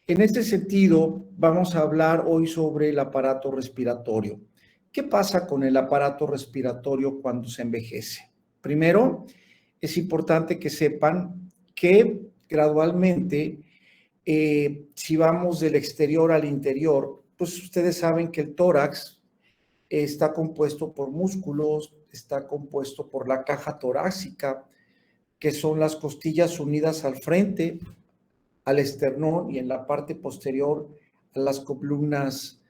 En este sentido, vamos a hablar hoy sobre el aparato respiratorio. ¿Qué pasa con el aparato respiratorio cuando se envejece? Primero, es importante que sepan que gradualmente, si vamos del exterior al interior, pues ustedes saben que el tórax está compuesto por músculos, está compuesto por la caja torácica, que son las costillas unidas al frente, al esternón y en la parte posterior a las columnas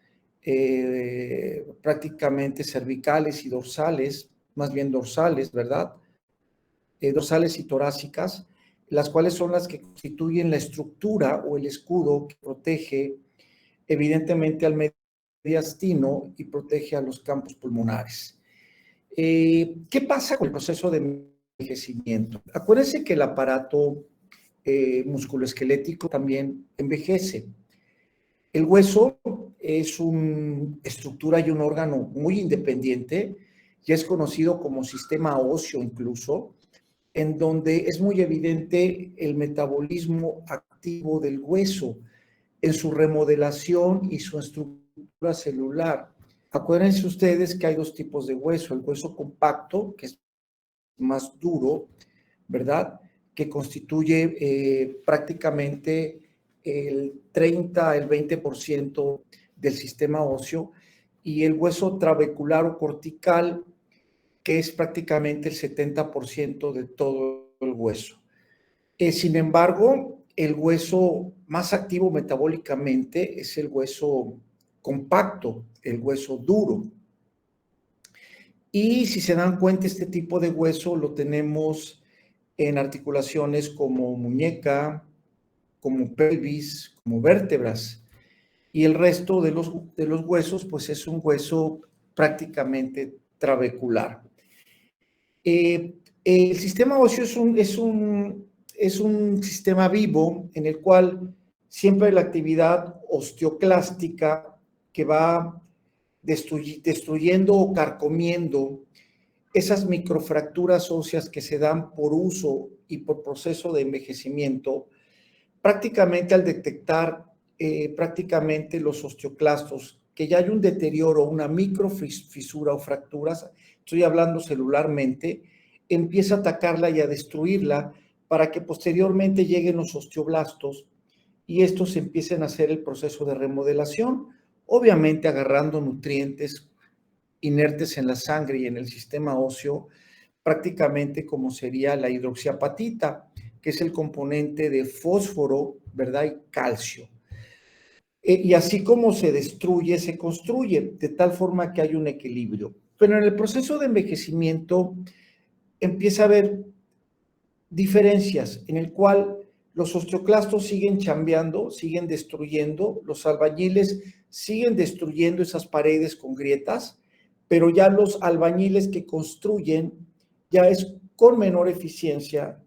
prácticamente cervicales y dorsales, más bien dorsales, ¿verdad? Dorsales y torácicas, las cuales son las que constituyen la estructura o el escudo que protege evidentemente al mediastino y protege a los campos pulmonares. ¿Qué pasa con el proceso de envejecimiento? Acuérdense que el aparato musculoesquelético también envejece. El hueso es una estructura y un órgano muy independiente, ya es conocido como sistema óseo incluso, en donde es muy evidente el metabolismo activo del hueso en su remodelación y su estructura celular. Acuérdense ustedes que hay dos tipos de hueso, el hueso compacto, que es más duro, ¿verdad? Que constituye prácticamente el 30, el 20% del sistema óseo, y el hueso trabecular o cortical, que es prácticamente el 70% de todo el hueso. Sin embargo, el hueso más activo metabólicamente es el hueso compacto, el hueso duro. Y si se dan cuenta, este tipo de hueso lo tenemos en articulaciones como muñeca, como pelvis, como vértebras. Y el resto de los huesos, pues es un hueso prácticamente trabecular. El sistema óseo es un sistema vivo en el cual siempre hay la actividad osteoclástica que va destruyendo o carcomiendo esas microfracturas óseas que se dan por uso y por proceso de envejecimiento, prácticamente al detectar prácticamente los osteoclastos, que ya hay un deterioro, una microfisura o fracturas, estoy hablando celularmente, empieza a atacarla y a destruirla para que posteriormente lleguen los osteoblastos y estos empiecen a hacer el proceso de remodelación, obviamente agarrando nutrientes inertes en la sangre y en el sistema óseo, prácticamente como sería la hidroxiapatita, que es el componente de fósforo, ¿verdad? Y calcio. Y así como se destruye, se construye, de tal forma que hay un equilibrio. Pero en el proceso de envejecimiento empieza a haber diferencias en el cual los osteoclastos siguen chambeando, siguen destruyendo, los albañiles siguen destruyendo esas paredes con grietas, pero ya los albañiles que construyen ya es con menor eficiencia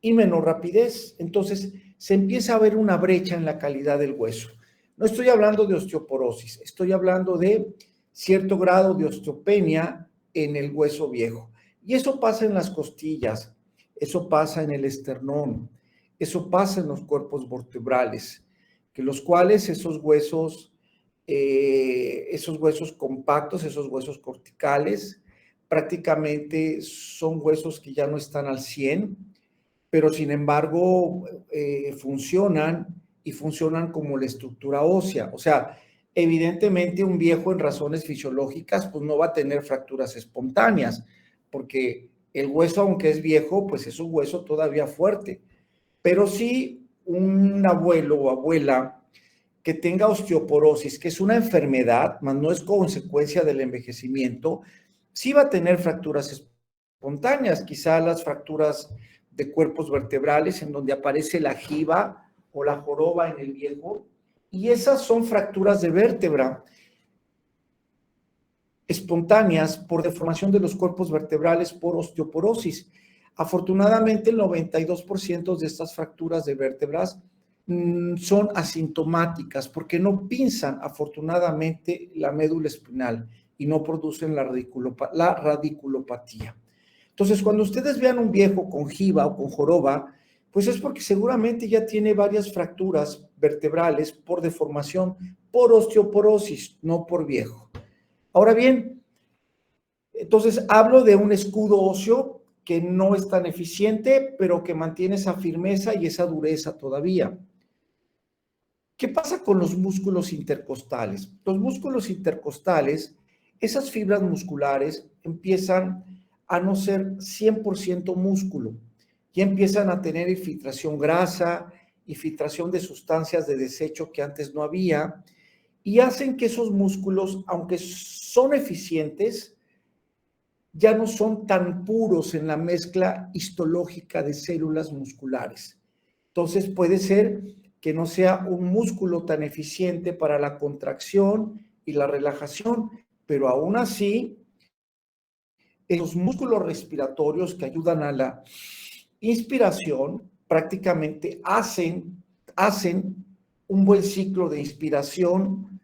y menor rapidez. Entonces se empieza a ver una brecha en la calidad del hueso. No estoy hablando de osteoporosis, estoy hablando de cierto grado de osteopenia en el hueso viejo. Y eso pasa en las costillas, eso pasa en el esternón, eso pasa en los cuerpos vertebrales, que los cuales esos huesos compactos, esos huesos corticales, prácticamente son huesos que ya no están al 100, pero sin embargo funcionan y funcionan como la estructura ósea. O sea, evidentemente un viejo en razones fisiológicas pues no va a tener fracturas espontáneas, porque el hueso, aunque es viejo, pues es un hueso todavía fuerte. Pero sí un abuelo o abuela que tenga osteoporosis, que es una enfermedad, más no es consecuencia del envejecimiento, sí va a tener fracturas espontáneas, quizá las fracturas de cuerpos vertebrales en donde aparece la jiba o la joroba en el viejo, y esas son fracturas de vértebra espontáneas por deformación de los cuerpos vertebrales por osteoporosis. Afortunadamente, el 92% de estas fracturas de vértebras son asintomáticas porque no pinzan afortunadamente la médula espinal y no producen la radiculopatía. Entonces, cuando ustedes vean un viejo con jiba o con joroba, Pues es porque seguramente ya tiene varias fracturas vertebrales por deformación, por osteoporosis, no por viejo. Ahora bien, entonces hablo de un escudo óseo que no es tan eficiente, pero que mantiene esa firmeza y esa dureza todavía. ¿Qué pasa con los músculos intercostales? Los músculos intercostales, esas fibras musculares empiezan a no ser 100% músculo y empiezan a tener infiltración grasa y filtración de sustancias de desecho que antes no había y hacen que esos músculos, aunque son eficientes, ya no son tan puros en la mezcla histológica de células musculares. Entonces puede ser que no sea un músculo tan eficiente para la contracción y la relajación, pero aún así, los músculos respiratorios que ayudan a la inspiración prácticamente hacen un buen ciclo de inspiración,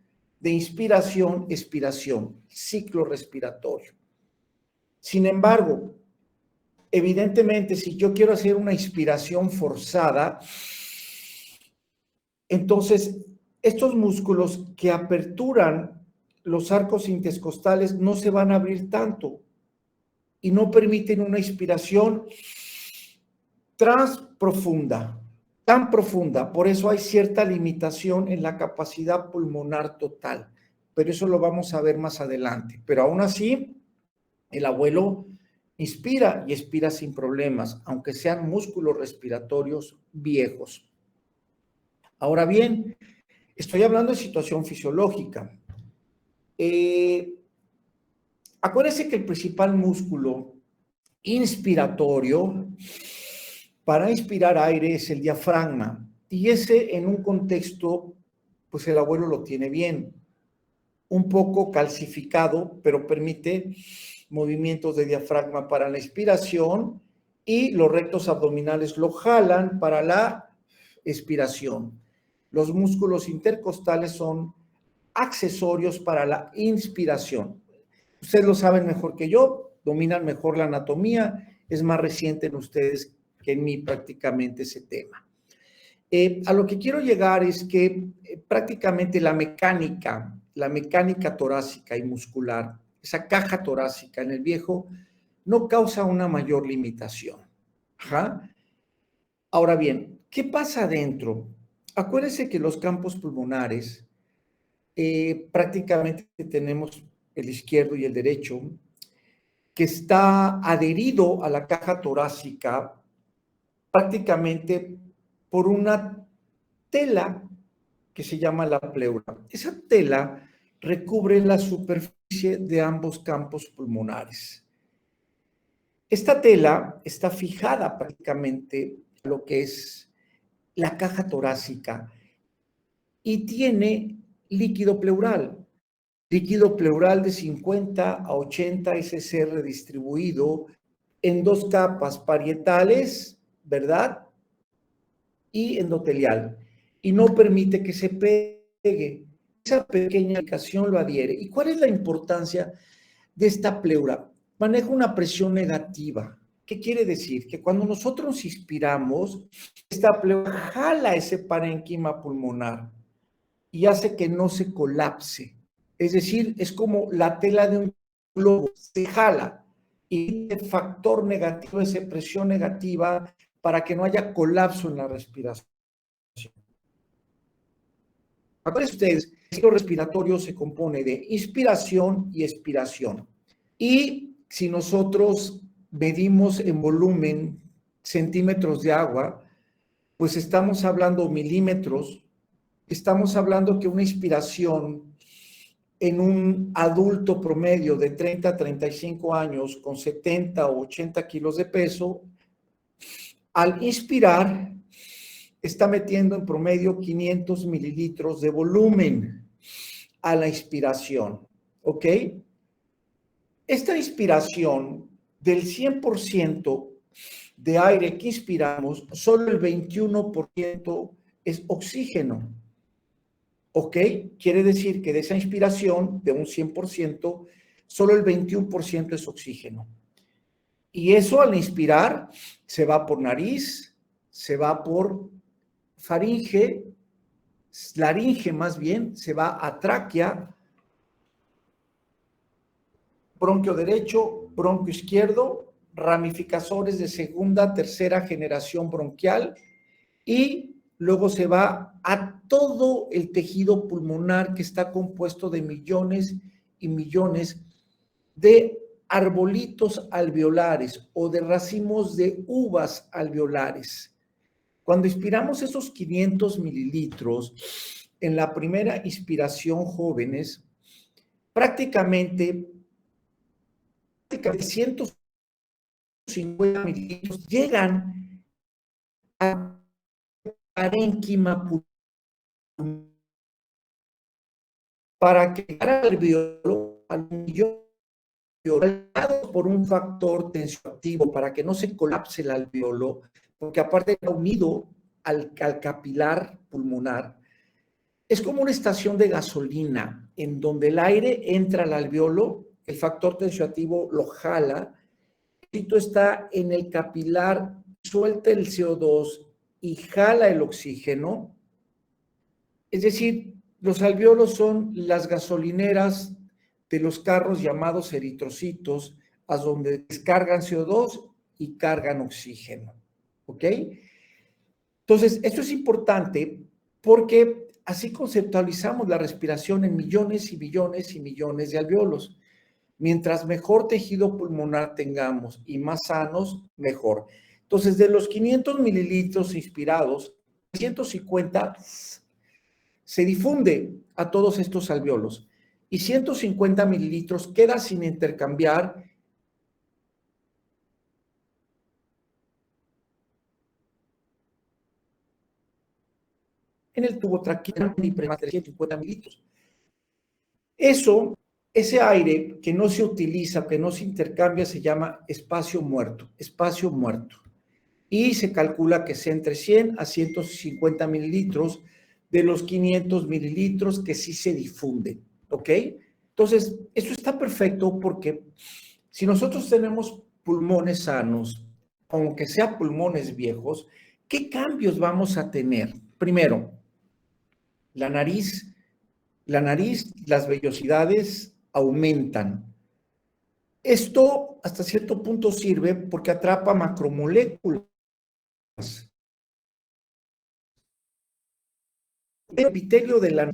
expiración, ciclo respiratorio. Sin embargo, evidentemente, si yo quiero hacer una inspiración forzada, entonces estos músculos que aperturan los arcos intercostales no se van a abrir tanto y no permiten una inspiración tan profunda. Por eso hay cierta limitación en la capacidad pulmonar total, pero eso lo vamos a ver más adelante. Pero aún así, el abuelo inspira y expira sin problemas, aunque sean músculos respiratorios viejos. Ahora bien, estoy hablando de situación fisiológica. Acuérdense que el principal músculo inspiratorio para inspirar aire es el diafragma, y ese en un contexto, pues el abuelo lo tiene bien, un poco calcificado, pero permite movimientos de diafragma para la inspiración y los rectos abdominales lo jalan para la expiración. Los músculos intercostales son accesorios para la inspiración. Ustedes lo saben mejor que yo, dominan mejor la anatomía, es más reciente en ustedes que en mí prácticamente ese tema. A lo que quiero llegar es que prácticamente la mecánica torácica y muscular, esa caja torácica en el viejo, no causa una mayor limitación. Ajá. Ahora bien, ¿qué pasa adentro? Acuérdense que los campos pulmonares, prácticamente tenemos el izquierdo y el derecho, que está adherido a la caja torácica prácticamente por una tela que se llama la pleura. Esa tela recubre la superficie de ambos campos pulmonares. Esta tela está fijada prácticamente a lo que es la caja torácica y tiene líquido pleural de 50 a 80 SCR distribuido en dos capas parietales, ¿verdad? Y endotelial, y no permite que se pegue. Esa pequeña indicación lo adhiere. ¿Y cuál es la importancia de esta pleura? Maneja una presión negativa. ¿Qué quiere decir? Que cuando nosotros inspiramos, esta pleura jala ese parénquima pulmonar y hace que no se colapse. Es decir, es como la tela de un globo, se jala y el factor negativo, esa presión negativa, para que no haya colapso en la respiración. Acuérdense ustedes, el ciclo respiratorio se compone de inspiración y expiración. Y si nosotros medimos en volumen centímetros de agua, pues estamos hablando milímetros, estamos hablando que una inspiración en un adulto promedio de 30 a 35 años con 70 o 80 kilos de peso, al inspirar, está metiendo en promedio 500 mililitros de volumen a la inspiración, ¿ok? Esta inspiración del 100% de aire que inspiramos, solo el 21% es oxígeno, ¿ok? Quiere decir que de esa inspiración, de un 100%, solo el 21% es oxígeno. Y eso al inspirar se va por nariz, se va por faringe, laringe más bien, se va a tráquea, bronquio derecho, bronquio izquierdo, ramificaciones de segunda, tercera generación bronquial y luego se va a todo el tejido pulmonar que está compuesto de millones y millones de arbolitos alveolares o de racimos de uvas alveolares. Cuando inspiramos esos 500 mililitros en la primera inspiración, jóvenes, prácticamente 150 mililitros llegan a parénquima pulmonar para que el alveolo al millón por un factor tensioactivo para que no se colapse el alveolo, porque aparte está unido al capilar pulmonar. Es como una estación de gasolina en donde el aire entra al alveolo, el factor tensioactivo lo jala, y tú está en el capilar, suelta el CO2 y jala el oxígeno. Es decir, los alveolos son las gasolineras de los carros llamados eritrocitos, a donde descargan CO2 y cargan oxígeno. ¿Ok? Entonces, esto es importante porque así conceptualizamos la respiración en millones y millones y millones de alveolos. Mientras mejor tejido pulmonar tengamos y más sanos, mejor. Entonces, de los 500 mililitros inspirados, 150 se difunde a todos estos alveolos y 150 mililitros queda sin intercambiar en el tubo traqueal y 150 mililitros. Ese aire que no se utiliza, que no se intercambia, se llama espacio muerto, y se calcula que sea entre 100 a 150 mililitros de los 500 mililitros que sí se difunden, ¿ok? Entonces, eso está perfecto porque si nosotros tenemos pulmones sanos, aunque sean pulmones viejos, ¿qué cambios vamos a tener? Primero, la nariz, las vellosidades aumentan. Esto hasta cierto punto sirve porque atrapa macromoléculas. El epitelio de la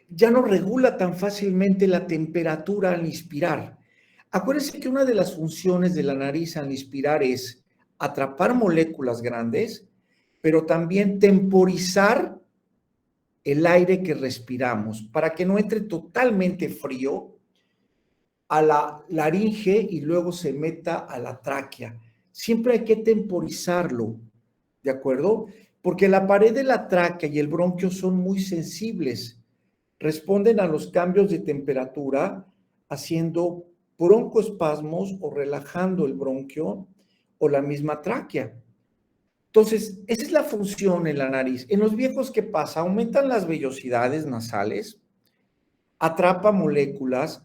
ya no regula tan fácilmente la temperatura al inspirar. Acuérdense que una de las funciones de la nariz al inspirar es atrapar moléculas grandes, pero también temporizar el aire que respiramos para que no entre totalmente frío a la laringe y luego se meta a la tráquea. Siempre hay que temporizarlo, ¿de acuerdo? Porque la pared de la tráquea y el bronquio son muy sensibles. Responden a los cambios de temperatura haciendo broncoespasmos o relajando el bronquio o la misma tráquea. Entonces, esa es la función en la nariz. En los viejos, ¿qué pasa? Aumentan las vellosidades nasales, atrapa moléculas,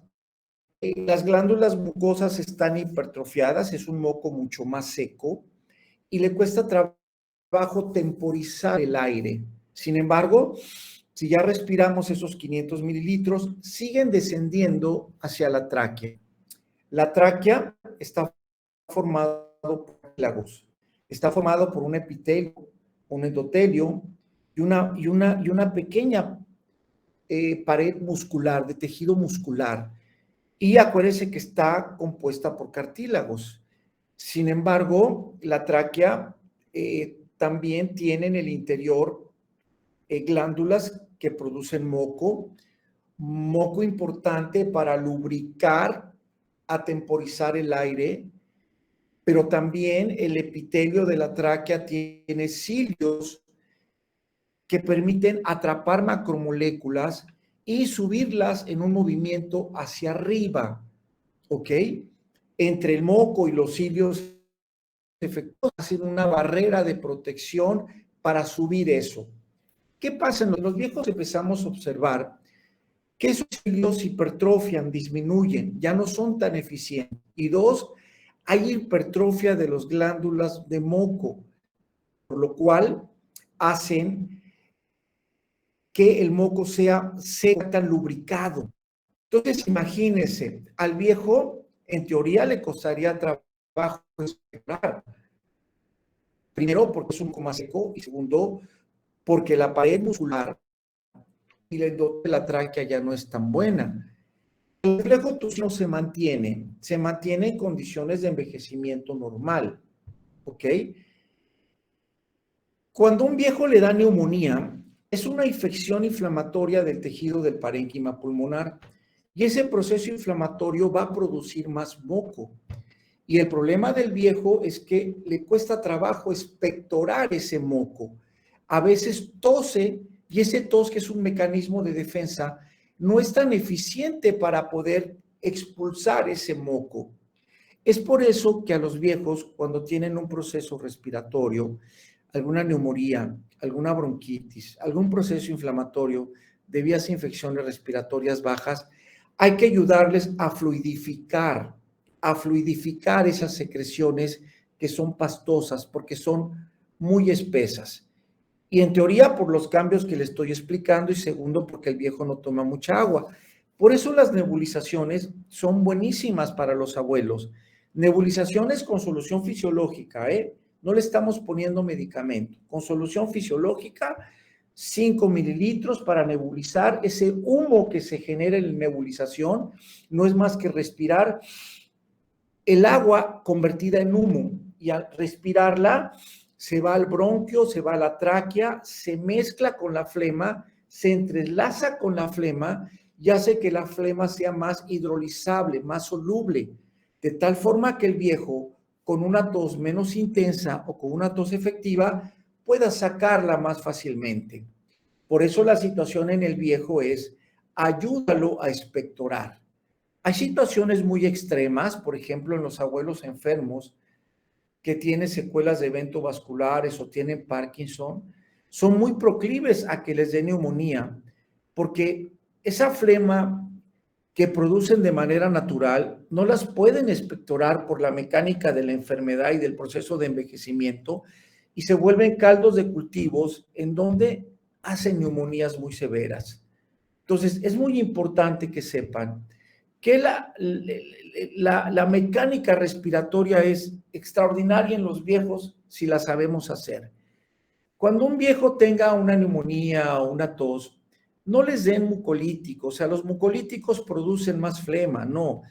las glándulas mucosas están hipertrofiadas, es un moco mucho más seco y le cuesta trabajo temporizar el aire. Sin embargo, si ya respiramos esos 500 mililitros, siguen descendiendo hacia la tráquea. La tráquea está formada por cartílagos, está formado por un epitelio, un endotelio y una pequeña pared muscular, de tejido muscular. Y acuérdense que está compuesta por cartílagos. Sin embargo, la tráquea también tiene en el interior glándulas que producen moco importante para lubricar, atemporizar el aire, pero también el epitelio de la tráquea tiene cilios que permiten atrapar macromoléculas y subirlas en un movimiento hacia arriba, ¿ok? Entre el moco y los cilios hacen una barrera de protección para subir eso. ¿Qué pasa? En los viejos empezamos a observar que esos cilios hipertrofian, disminuyen, ya no son tan eficientes. Y dos, hay hipertrofia de las glándulas de moco, por lo cual hacen que el moco sea tan lubricado. Entonces, imagínense, al viejo, en teoría, le costaría trabajo esperar. Primero, porque es un moco más seco, y segundo, porque la pared muscular y la endotelio de la tráquea ya no es tan buena. El reflejo tusino se mantiene en condiciones de envejecimiento normal, ¿ok? Cuando un viejo le da neumonía, es una infección inflamatoria del tejido del parénquima pulmonar y ese proceso inflamatorio va a producir más moco. Y el problema del viejo es que le cuesta trabajo expectorar ese moco. A veces tose y ese tos, que es un mecanismo de defensa, no es tan eficiente para poder expulsar ese moco. Es por eso que a los viejos, cuando tienen un proceso respiratorio, alguna neumonía, alguna bronquitis, algún proceso inflamatorio de vías de infecciones respiratorias bajas, hay que ayudarles a fluidificar esas secreciones que son pastosas, porque son muy espesas. Y en teoría, por los cambios que le estoy explicando, y segundo, porque el viejo no toma mucha agua. Por eso las nebulizaciones son buenísimas para los abuelos. Nebulizaciones con solución fisiológica, ¿eh? No le estamos poniendo medicamento. Con solución fisiológica, 5 mililitros para nebulizar. Ese humo que se genera en la nebulización no es más que respirar el agua convertida en humo, y al respirarla se va al bronquio, se va a la tráquea, se mezcla con la flema, se entrelaza con la flema y hace que la flema sea más hidrolizable, más soluble, de tal forma que el viejo, con una tos menos intensa o con una tos efectiva, pueda sacarla más fácilmente. Por eso la situación en el viejo es: ayúdalo a expectorar. Hay situaciones muy extremas, por ejemplo, en los abuelos enfermos que tienen secuelas de eventos vasculares o tienen Parkinson, son muy proclives a que les dé neumonía, porque esa flema que producen de manera natural no las pueden expectorar por la mecánica de la enfermedad y del proceso de envejecimiento, y se vuelven caldos de cultivos en donde hacen neumonías muy severas. Entonces, es muy importante que sepan que la mecánica respiratoria es extraordinaria en los viejos si la sabemos hacer. Cuando un viejo tenga una neumonía o una tos, no les den mucolíticos. O sea, los mucolíticos producen más flema. No,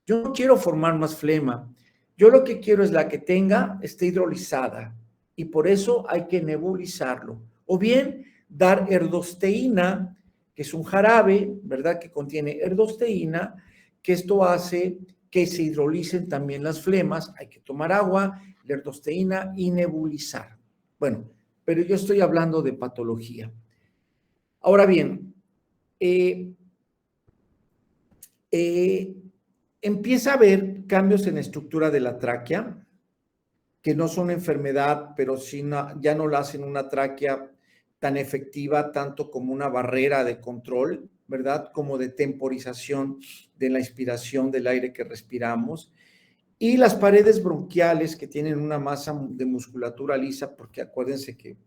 yo no quiero formar más flema. Yo lo que quiero es la que tenga esté hidrolizada, y por eso hay que nebulizarlo. O bien dar erdosteína, que es un jarabe, ¿verdad?, que contiene erdosteína, que esto hace que se hidrolicen también las flemas. Hay que tomar agua, la erdosteína y nebulizar. Bueno, pero yo estoy hablando de patología. Ahora bien, empieza a haber cambios en la estructura de la tráquea, que no son enfermedad, pero sí ya no la hacen una tráquea tan efectiva, tanto como una barrera de control, ¿verdad?, como de temporización de la inspiración del aire que respiramos. Y las paredes bronquiales, que tienen una masa de musculatura lisa, porque acuérdense que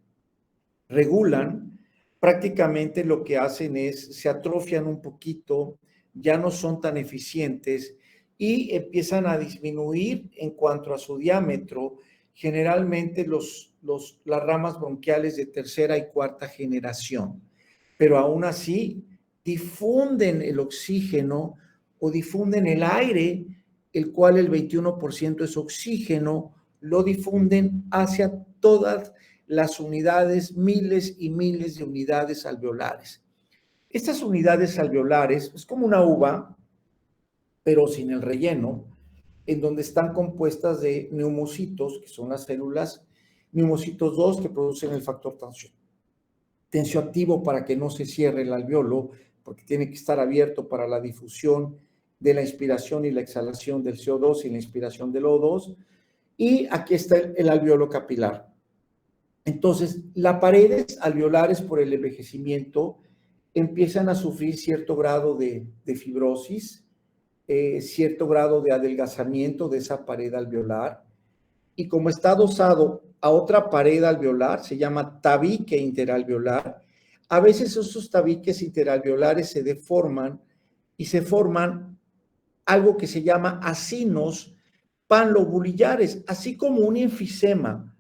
regulan, prácticamente lo que hacen es, se atrofian un poquito, ya no son tan eficientes y empiezan a disminuir en cuanto a su diámetro. Generalmente las ramas bronquiales de tercera y cuarta generación, pero aún así difunden el oxígeno o difunden el aire, el cual el 21% es oxígeno, lo difunden hacia todas las unidades, miles y miles de unidades alveolares. Estas unidades alveolares es como una uva, pero sin el relleno, en donde están compuestas de neumocitos, que son las células, neumocitos 2, que producen el factor tensioactivo para que no se cierre el alveolo, porque tiene que estar abierto para la difusión de la inspiración y la exhalación del CO2 y la inspiración del O2. Y aquí está el alveolo capilar. Entonces, las paredes alveolares, por el envejecimiento, empiezan a sufrir cierto grado de fibrosis, cierto grado de adelgazamiento de esa pared alveolar, y como está adosado a otra pared alveolar, se llama tabique interalveolar, a veces esos tabiques interalveolares se deforman y se forman algo que se llama acinos panlobulillares, así como un enfisema,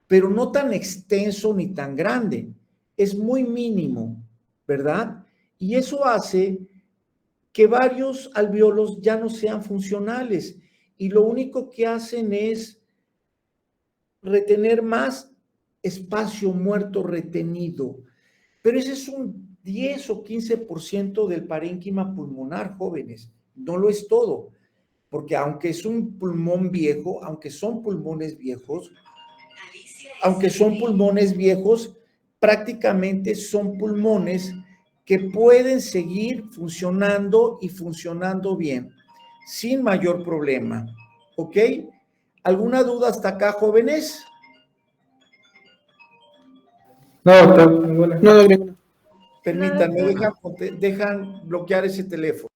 pero no tan extenso ni tan grande, es muy mínimo, ¿verdad? Y eso hace que varios alvéolos ya no sean funcionales y lo único que hacen es retener más espacio muerto retenido. Pero ese es un 10 o 15% del parénquima pulmonar, jóvenes. No lo es todo, porque aunque es un pulmón viejo, aunque son pulmones viejos, prácticamente son pulmones que pueden seguir funcionando y funcionando bien, sin mayor problema. ¿Ok? ¿Alguna duda hasta acá, jóvenes? No, doctor, ninguna. No, ninguna. Permítanme, dejan bloquear ese teléfono.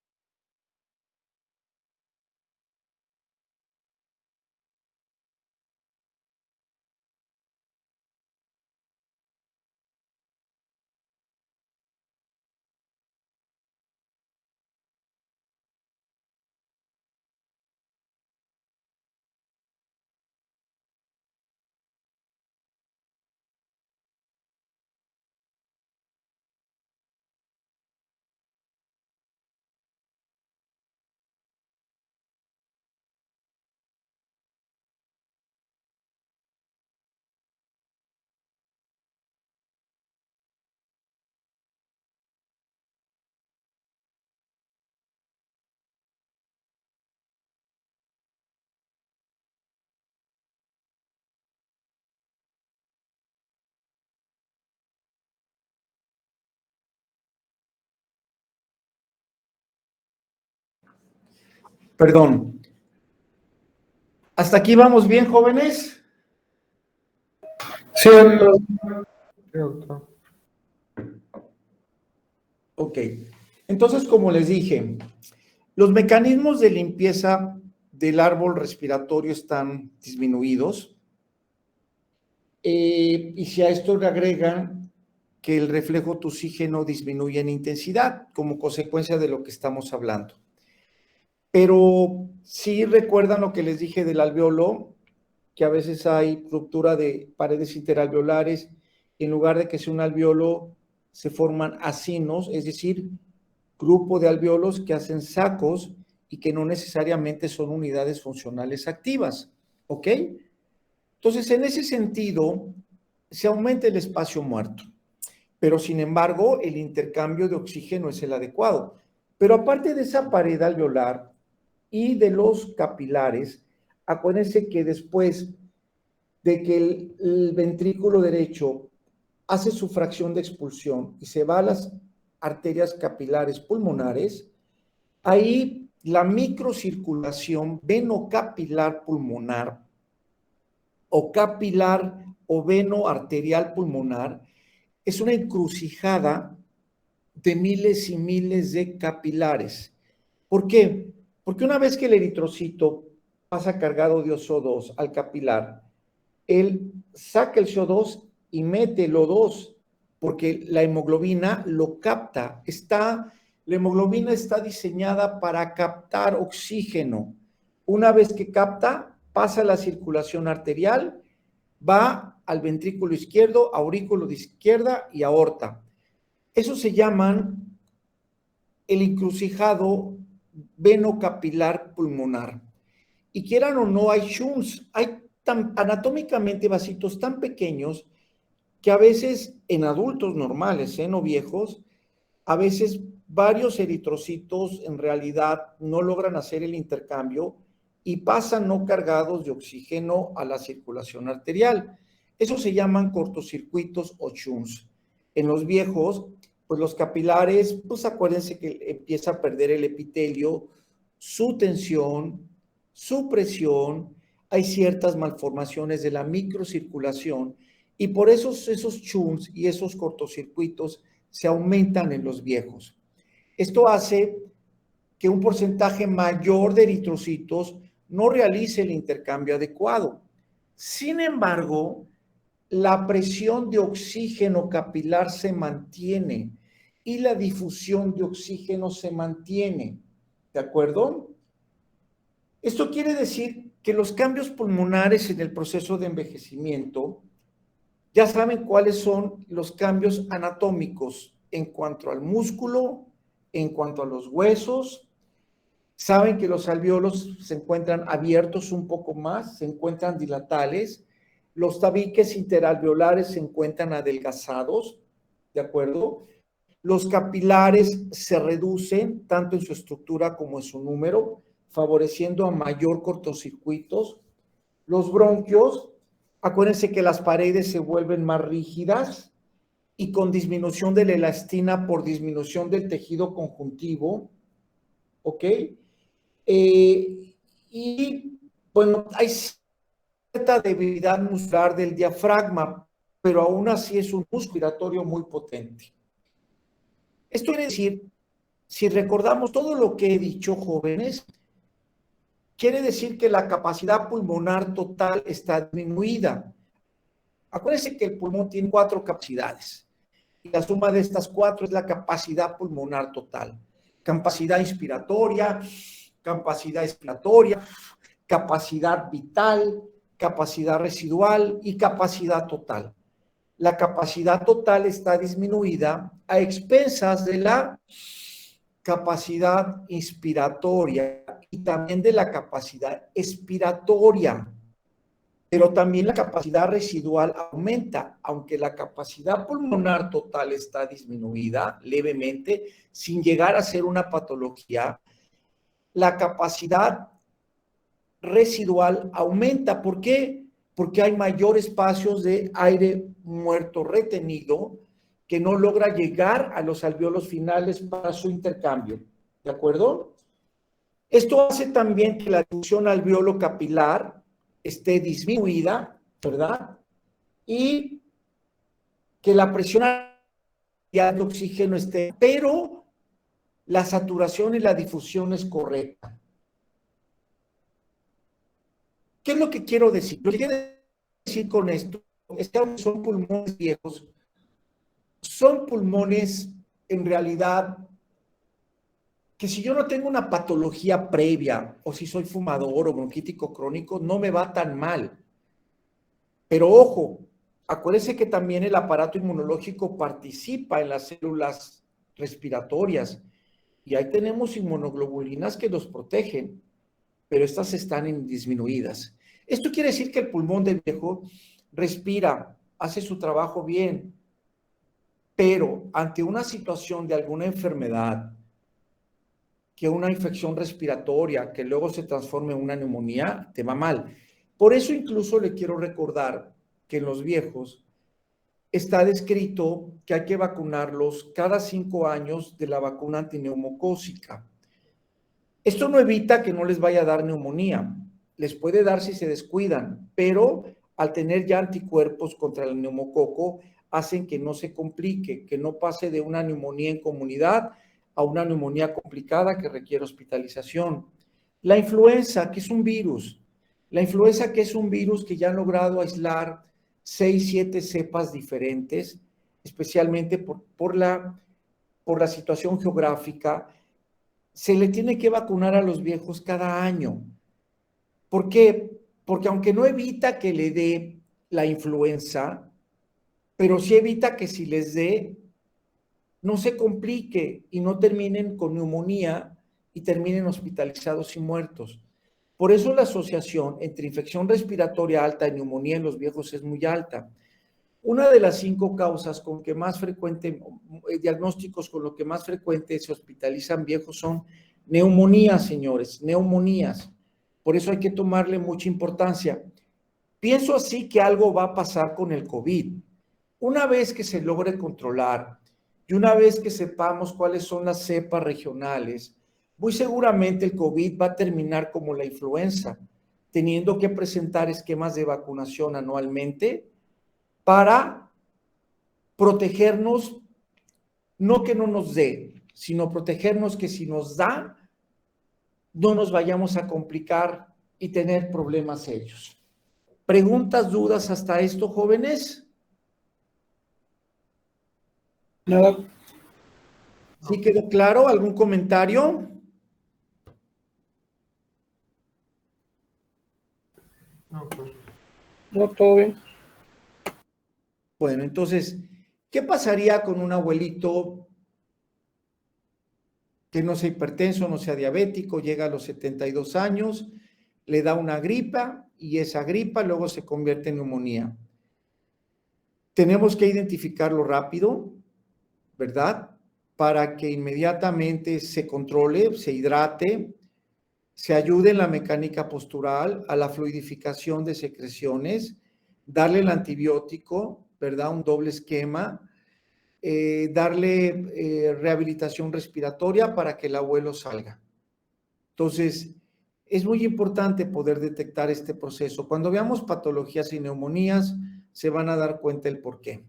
Perdón. ¿Hasta aquí vamos bien, jóvenes? Sí, doctor. Sí, doctor. Ok. Entonces, como les dije, los mecanismos de limpieza del árbol respiratorio están disminuidos. Y si a esto le agregan que el reflejo toxígeno disminuye en intensidad como consecuencia de lo que estamos hablando. Pero sí recuerdan lo que les dije del alveolo, que a veces hay ruptura de paredes interalveolares, y en lugar de que sea un alveolo, se forman acinos, es decir, grupo de alveolos que hacen sacos y que no necesariamente son unidades funcionales activas, ¿ok? Entonces, en ese sentido, se aumenta el espacio muerto, pero sin embargo, el intercambio de oxígeno es el adecuado. Pero aparte de esa pared alveolar y de los capilares, acuérdense que después de que el ventrículo derecho hace su fracción de expulsión y se va a las arterias capilares pulmonares, ahí la microcirculación venocapilar pulmonar o capilar o venoarterial pulmonar es una encrucijada de miles y miles de capilares. ¿Por qué? Porque una vez que el eritrocito pasa cargado de O2 al capilar, él saca el CO2 y mete el O2, porque la hemoglobina lo capta. La hemoglobina está diseñada para captar oxígeno. Una vez que capta, pasa la circulación arterial, va al ventrículo izquierdo, aurículo de izquierda y aorta. Eso se llaman el encrucijado venocapilar pulmonar. Y quieran o no, hay shunts, hay anatómicamente vasitos tan pequeños que a veces en adultos normales, no viejos, a veces varios eritrocitos en realidad no logran hacer el intercambio y pasan no cargados de oxígeno a la circulación arterial. Eso se llaman cortocircuitos o shunts. En los viejos, pues los capilares, pues acuérdense que empieza a perder el epitelio, su tensión, su presión, hay ciertas malformaciones de la microcirculación y por eso esos shunts y esos cortocircuitos se aumentan en los viejos. Esto hace que un porcentaje mayor de eritrocitos no realice el intercambio adecuado. Sin embargo, la presión de oxígeno capilar se mantiene y la difusión de oxígeno se mantiene. ¿De acuerdo? Esto quiere decir que los cambios pulmonares en el proceso de envejecimiento, ya saben cuáles son los cambios anatómicos en cuanto al músculo, en cuanto a los huesos. Saben que los alvéolos se encuentran abiertos un poco más, se encuentran dilatales. Los tabiques interalveolares se encuentran adelgazados, ¿de acuerdo? Los capilares se reducen tanto en su estructura como en su número, favoreciendo a mayor cortocircuitos. Los bronquios, acuérdense que las paredes se vuelven más rígidas y con disminución de la elastina por disminución del tejido conjuntivo, ¿ok? Y bueno, hay cierta debilidad muscular del diafragma, pero aún así es un músculo respiratorio muy potente. Esto quiere decir, si recordamos todo lo que he dicho, jóvenes, quiere decir que la capacidad pulmonar total está disminuida. Acuérdense que el pulmón tiene 4 capacidades y la suma de estas 4 es la capacidad pulmonar total. Capacidad inspiratoria, capacidad expiratoria, capacidad vital, capacidad residual y capacidad total. La capacidad total está disminuida a expensas de la capacidad inspiratoria y también de la capacidad expiratoria. Pero también la capacidad residual aumenta, aunque la capacidad pulmonar total está disminuida levemente, sin llegar a ser una patología. La capacidad residual aumenta. ¿Por qué? Porque hay mayor espacios de aire muerto retenido que no logra llegar a los alvéolos finales para su intercambio. ¿De acuerdo? Esto hace también que la difusión alvéolo capilar esté disminuida, ¿verdad? Y que la presión de oxígeno esté, pero la saturación y la difusión es correcta. ¿Qué es lo que quiero decir? Lo que quiero decir con esto es que son pulmones viejos, son pulmones en realidad que si yo no tengo una patología previa o si soy fumador o bronquítico crónico, no me va tan mal. Pero ojo, acuérdense que también el aparato inmunológico participa en las células respiratorias y ahí tenemos inmunoglobulinas que los protegen, pero estas están disminuidas. Esto quiere decir que el pulmón del viejo respira, hace su trabajo bien, pero ante una situación de alguna enfermedad, que una infección respiratoria, que luego se transforme en una neumonía, te va mal. Por eso incluso le quiero recordar que en los viejos está descrito que hay que vacunarlos cada 5 años de la vacuna antineumocócica. Esto no evita que no les vaya a dar neumonía, les puede dar si se descuidan, pero al tener ya anticuerpos contra el neumococo, hacen que no se complique, que no pase de una neumonía en comunidad a una neumonía complicada que requiere hospitalización. La influenza, que es un virus, la influenza que es un virus que ya han logrado aislar 6, 7 cepas diferentes, especialmente por la situación geográfica, se le tiene que vacunar a los viejos cada año. ¿Por qué? Porque aunque no evita que le dé la influenza, pero sí evita que si les dé, no se complique y no terminen con neumonía y terminen hospitalizados y muertos. Por eso la asociación entre infección respiratoria alta y neumonía en los viejos es muy alta. Una de las 5 causas con que más frecuente, diagnósticos con lo que más frecuente se hospitalizan viejos son neumonías, señores, neumonías. Por eso hay que tomarle mucha importancia. Pienso así que algo va a pasar con el COVID. Una vez que se logre controlar y una vez que sepamos cuáles son las cepas regionales, muy seguramente el COVID va a terminar como la influenza, teniendo que presentar esquemas de vacunación anualmente para protegernos, no que no nos dé, sino protegernos que si nos da, no nos vayamos a complicar y tener problemas serios. ¿Preguntas, dudas hasta esto, jóvenes? Nada. ¿Sí quedó claro? ¿Algún comentario? No, todo bien. Bueno, entonces, ¿qué pasaría con un abuelito que no sea hipertenso, no sea diabético, llega a los 72 años, le da una gripa y esa gripa luego se convierte en neumonía? Tenemos que identificarlo rápido, ¿verdad? Para que inmediatamente se controle, se hidrate, se ayude en la mecánica postural, a la fluidificación de secreciones, darle el antibiótico, ¿verdad? Un doble esquema, darle rehabilitación respiratoria para que el abuelo salga. Entonces, es muy importante poder detectar este proceso. Cuando veamos patologías y neumonías, se van a dar cuenta el por qué.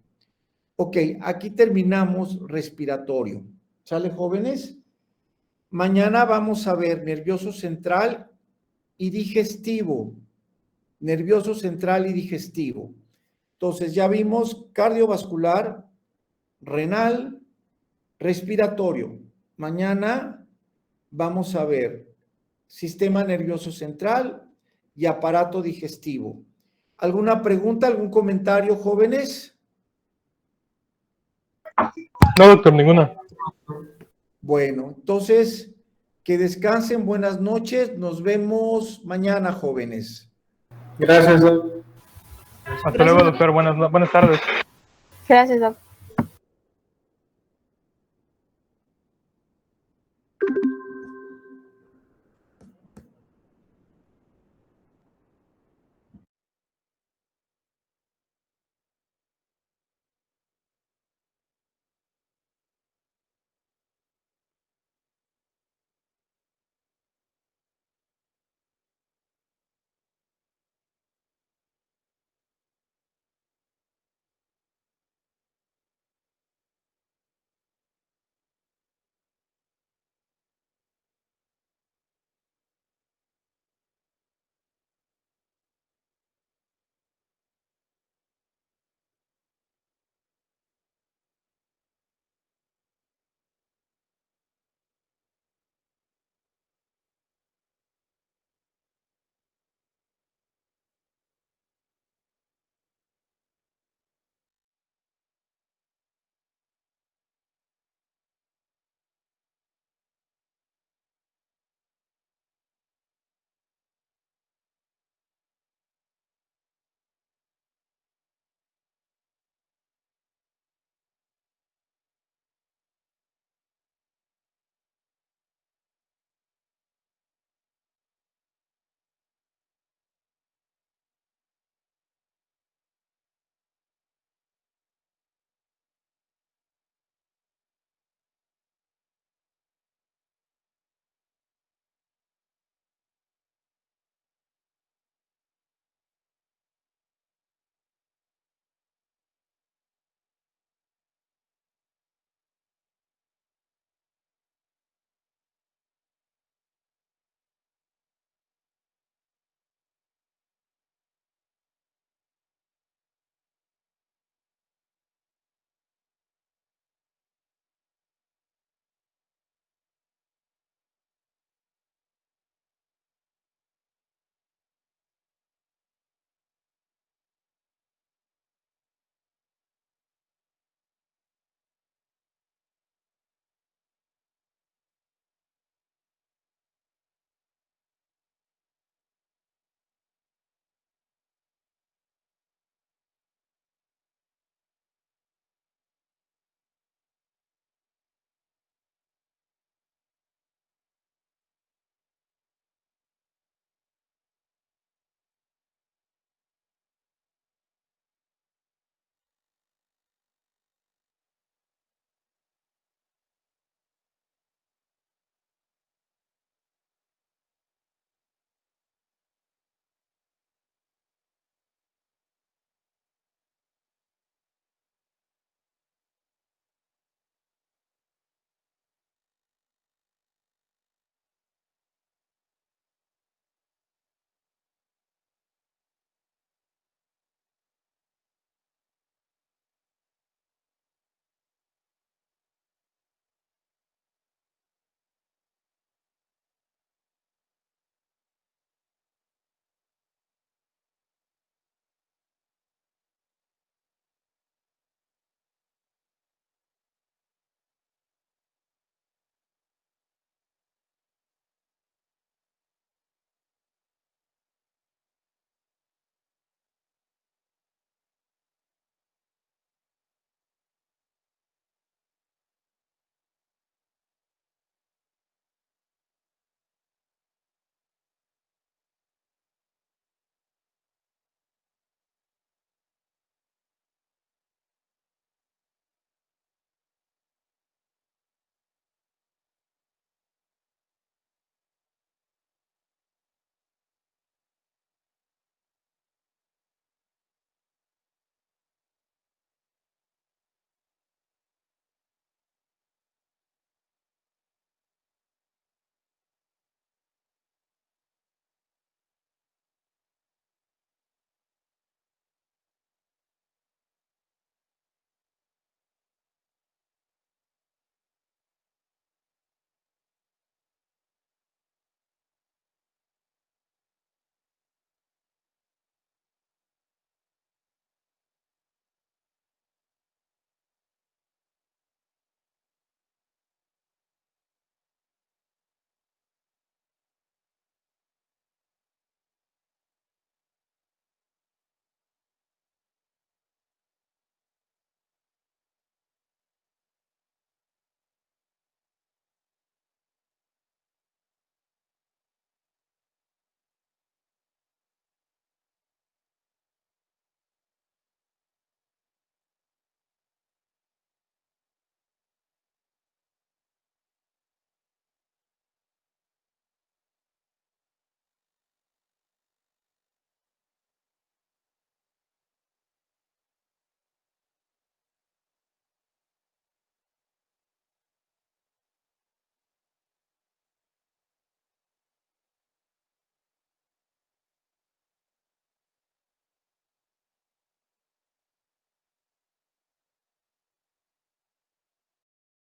Ok, aquí terminamos respiratorio. ¿Sale, jóvenes? Mañana vamos a ver nervioso central y digestivo. Nervioso central y digestivo. Entonces, ya vimos cardiovascular, renal, respiratorio. Mañana vamos a ver sistema nervioso central y aparato digestivo. ¿Alguna pregunta, algún comentario, jóvenes? No, doctor, ninguna. Bueno, entonces, que descansen, buenas noches, nos vemos mañana, jóvenes. Gracias, Doc. Hasta luego, doctor. Buenas tardes. Gracias, doctor.